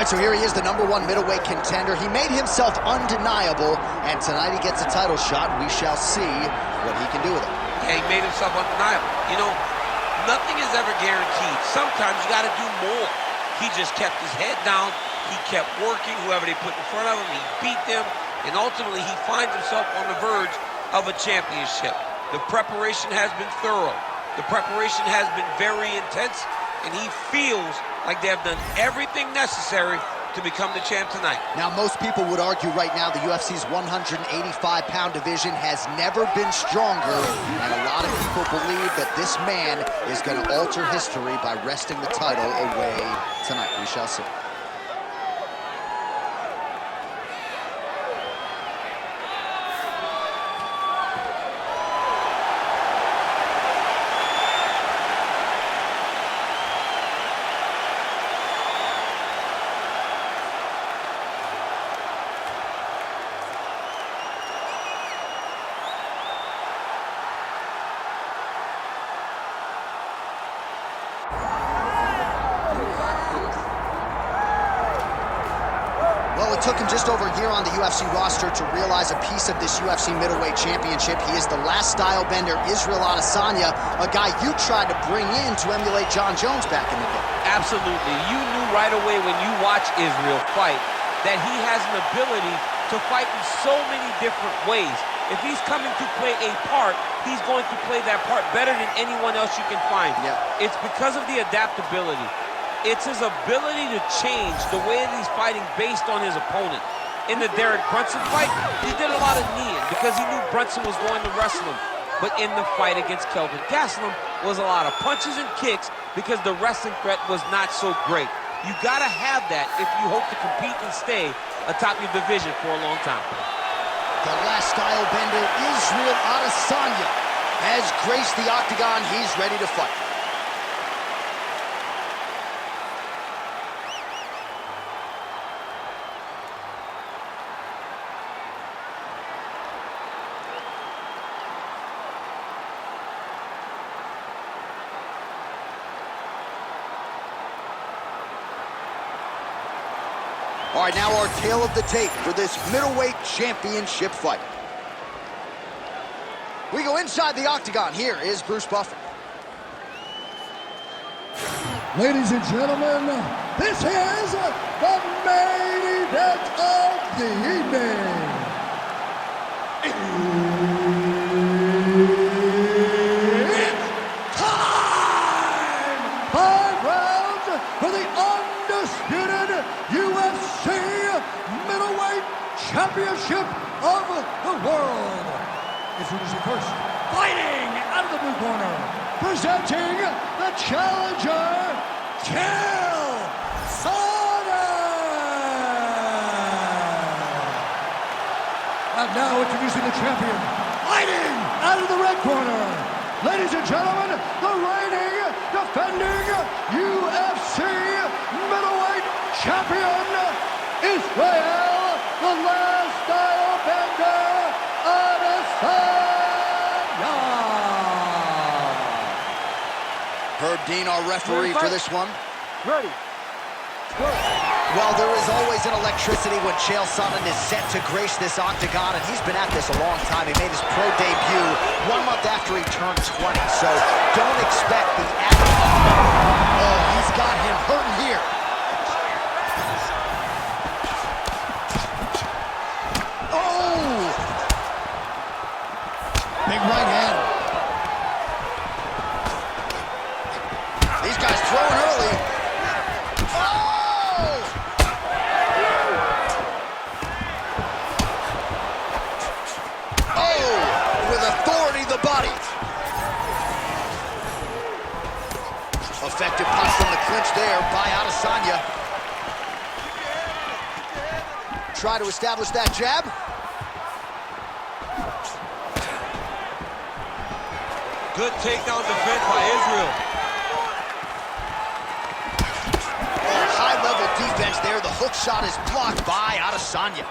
So here he is, the #1 middleweight contender. He made himself undeniable, and tonight he gets a title shot. We shall see what he can do with it. Yeah, he made himself undeniable. You know, nothing is ever guaranteed. Sometimes you got to do more. He just kept his head down. He kept working. Whoever they put in front of him, he beat them. And ultimately, he finds himself on the verge of a championship. The preparation has been thorough. The preparation has been very intense. And he feels like they have done everything necessary to become the champ tonight. Now, most people would argue right now the UFC's 185-pound division has never been stronger, and a lot of people believe that this man is going to alter history by wresting the title away tonight. We shall see. Well, it took him just over a year on the UFC roster to realize a piece of this UFC middleweight championship. He is the last style bender, Israel Adesanya, a guy you tried to bring in to emulate John Jones back in the day. Absolutely. You knew right away when you watch Israel fight that he has an ability to fight in so many different ways. If he's coming to play a part, he's going to play that part better than anyone else you can find. Yeah. It's because of the adaptability. It's his ability to change the way that he's fighting based on his opponent. In the Derek Brunson fight, he did a lot of kneeing because he knew Brunson was going to wrestle him. But in the fight against Kelvin Gastelum was a lot of punches and kicks because the wrestling threat was not so great. You gotta have that if you hope to compete and stay atop your division for a long time. The last style bender, Israel Adesanya, has graced the octagon. He's ready to fight. All right, now our tale of the tape for this middleweight championship fight. We go inside the octagon. Here is Bruce Buffer. Ladies and gentlemen, this is the main event of the evening. It's time! 5 rounds for the undisputed UFC middleweight championship of the world. Introducing first, fighting out of the blue corner, presenting the challenger, Chael Sonnen. And now introducing the champion, fighting out of the red corner, ladies and gentlemen, the reigning, defending UFC middleweight champion, Israel, the last style bender, Adesanya. Herb Dean, our referee for this one. Ready. Go. Well, there is always an electricity when Chael Sonnen is set to grace this octagon, and he's been at this a long time. He made his pro debut 1 month after he turned 20, so don't expect the Oh, he's got him hurting here. Oh! Big right hand. These guys throwing early. Oh! Oh! With authority, the body. Effective punch from the clinch there by Adesanya. Try to establish that jab. Good takedown defense by Israel. High-level defense there. The hook shot is blocked by Adesanya.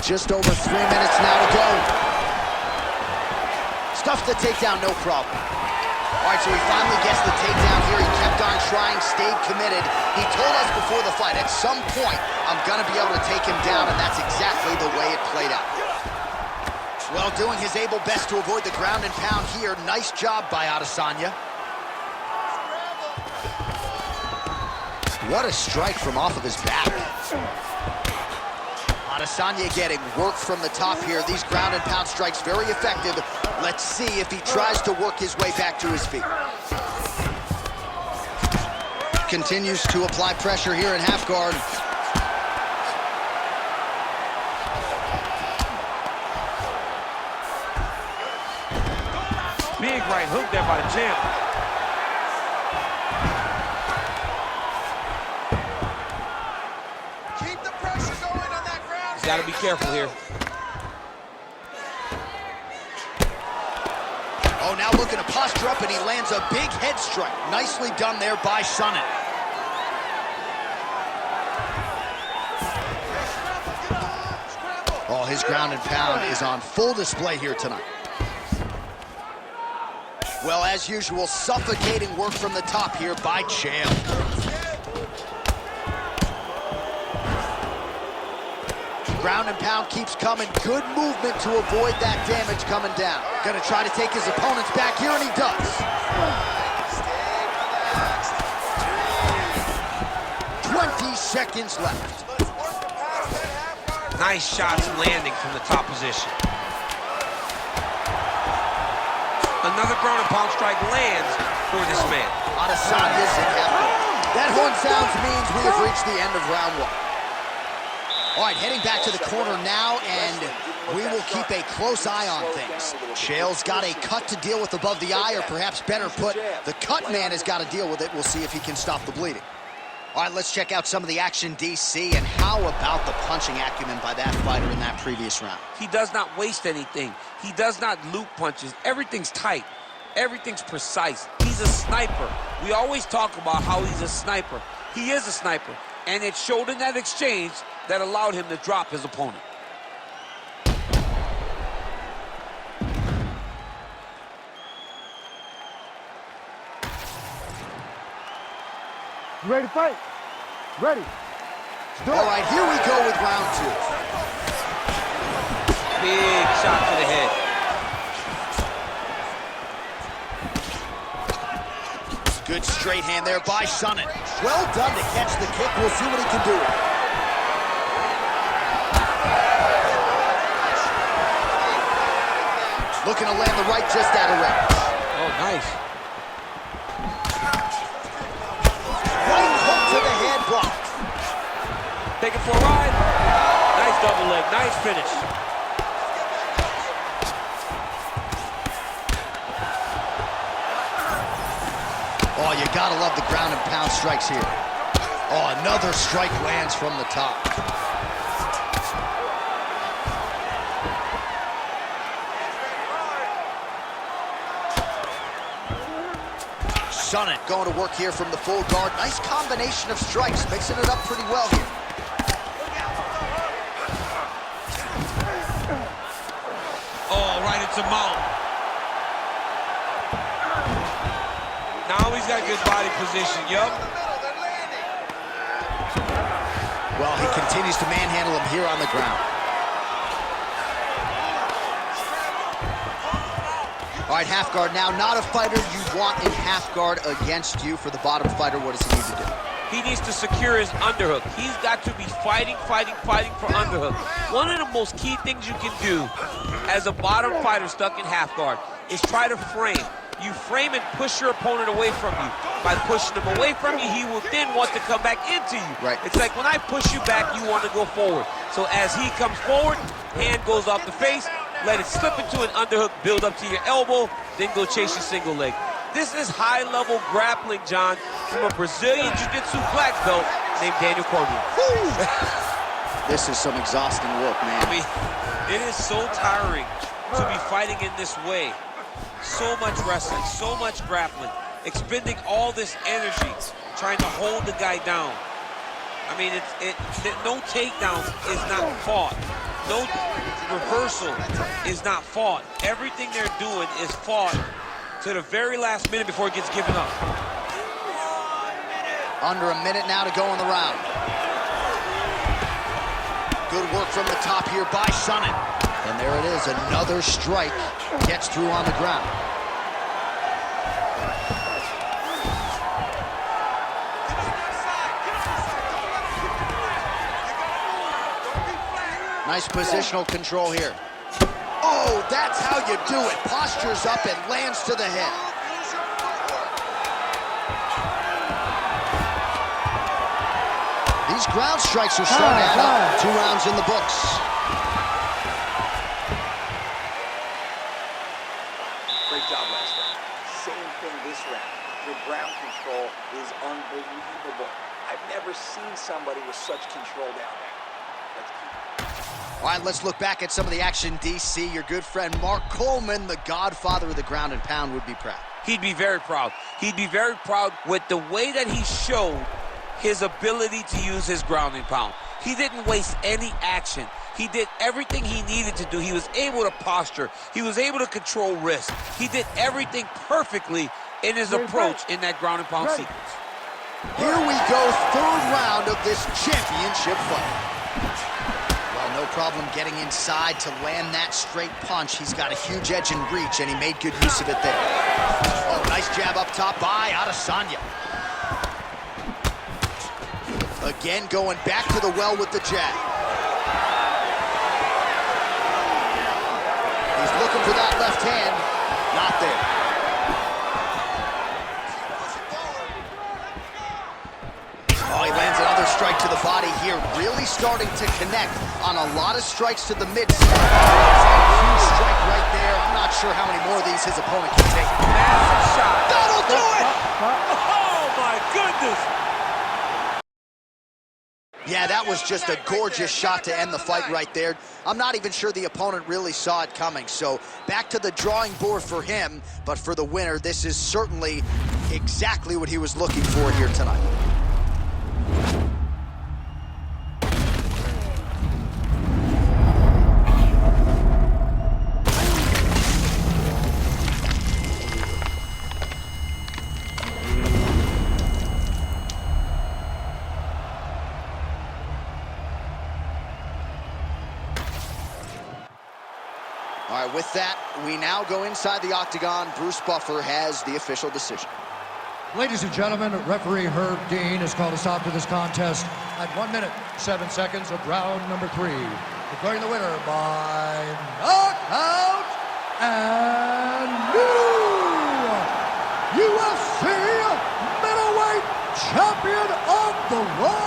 Just over 3 minutes now to go. Stuffed the takedown, no problem. All right, so he finally gets the takedown here. He kept on trying admitted, he told us before the fight, at some point, I'm gonna be able to take him down, and that's exactly the way it played out. Well, doing his able best to avoid the ground and pound here. Nice job by Adesanya. What a strike from off of his back. Adesanya getting work from the top here. These ground and pound strikes very effective. Let's see if he tries to work his way back to his feet. Continues to apply pressure here in half guard. Big right hook there by the champ. Keep the pressure going on that ground. He's got to be careful here. Oh, now looking to posture up, and he lands a big head strike. Nicely done there by Sonnen. Oh, his ground and pound is on full display here tonight. Well, as usual, suffocating work from the top here by Chael. Ground and pound keeps coming. Good movement to avoid that damage coming down. Gonna try to take his opponents back here, and he does. 20 seconds left. Nice shots landing from the top position. Another ground and pound strike lands for this man. Adesanya's in half guard. That horn sounds means we have reached the end of round one. All right, heading back to the corner now, and we will keep a close eye on things. Chael's got a cut to deal with above the eye, or perhaps better put, the cut man has got to deal with it. We'll see if he can stop the bleeding. All right, let's check out some of the action, DC, and how about the punching acumen by that fighter in that previous round? He does not waste anything. He does not loop punches. Everything's tight. Everything's precise. He's a sniper. We always talk about how he's a sniper. He is a sniper, and it showed in that exchange that allowed him to drop his opponent. You ready to fight? Ready. All right, here we go with round two. Big shot to the head. Good straight hand there by Sonnen. Well done to catch the kick. We'll see what he can do. Looking to land the right just out of range. Oh, nice. Right hook to the head blocked. Take it for a ride. Nice double leg. Nice finish. Oh, you gotta love the ground and pound strikes here. Oh, another strike lands from the top. Sonnen going to work here from the full guard. Nice combination of strikes, mixing it up pretty well here. Oh, right into mount. Now he's got good body position, yup. Well, he continues to manhandle him here on the ground. All right, half guard now. Not a fighter you want in half guard against you. For the bottom fighter, what does he need to do? He needs to secure his underhook. He's got to be fighting for underhook. One of the most key things you can do as a bottom fighter stuck in half guard is try to frame. You frame and push your opponent away from you. By pushing him away from you, he will then want to come back into you. Right. It's like when I push you back, you want to go forward. So as he comes forward, hand goes off the face, let it slip into an underhook, build up to your elbow, then go chase your single leg. This is high-level grappling, John, from a Brazilian Jiu-Jitsu black belt named Daniel Cormier. This is some exhausting work, man. I mean, it is so tiring to be fighting in this way. So much wrestling, so much grappling, expending all this energy trying to hold the guy down. I mean, no takedown is not fought. No reversal is not fought. Everything they're doing is fought to the very last minute before it gets given up. Under a minute now to go in the round. Good work from the top here by Sonnen. And there it is, another strike. Gets through on the ground. Nice positional control here. Oh, that's how you do it. Postures up and lands to the head. These ground strikes are starting to add up. 2 rounds in the books. Great job last round. Same thing this round. Your ground control is unbelievable. I've never seen somebody with such control down there. Let's keep it. All right, let's look back at some of the action, DC. Your good friend Mark Coleman, the godfather of the ground and pound, would be proud. He'd be very proud. He'd be very proud with the way that he showed his ability to use his ground and pound. He didn't waste any action. He did everything he needed to do. He was able to posture. He was able to control wrist. He did everything perfectly in his approach in that ground and pound sequence. Here we go, 3rd round of this championship fight. Well, no problem getting inside to land that straight punch. He's got a huge edge and reach, and he made good use of it there. Oh, nice jab up top by Adesanya. Again, going back to the well with the jab. He's looking for that left hand. Not there. Oh, he lands another strike to the body here. Really starting to connect on a lot of strikes to the mid-side. Huge strike right there. I'm not sure how many more of these his opponent can take. Massive shot. That'll do it! Oh, my goodness! Yeah, that was just a gorgeous shot to end the fight right there. I'm not even sure the opponent really saw it coming. So back to the drawing board for him. But for the winner, this is certainly exactly what he was looking for here tonight. All right, with that, we now go inside the octagon. Bruce Buffer has the official decision. Ladies and gentlemen, referee Herb Dean has called a stop to this contest at 1 minute, 7 seconds of round number 3. Declaring the winner by knockout and new UFC middleweight champion of the world,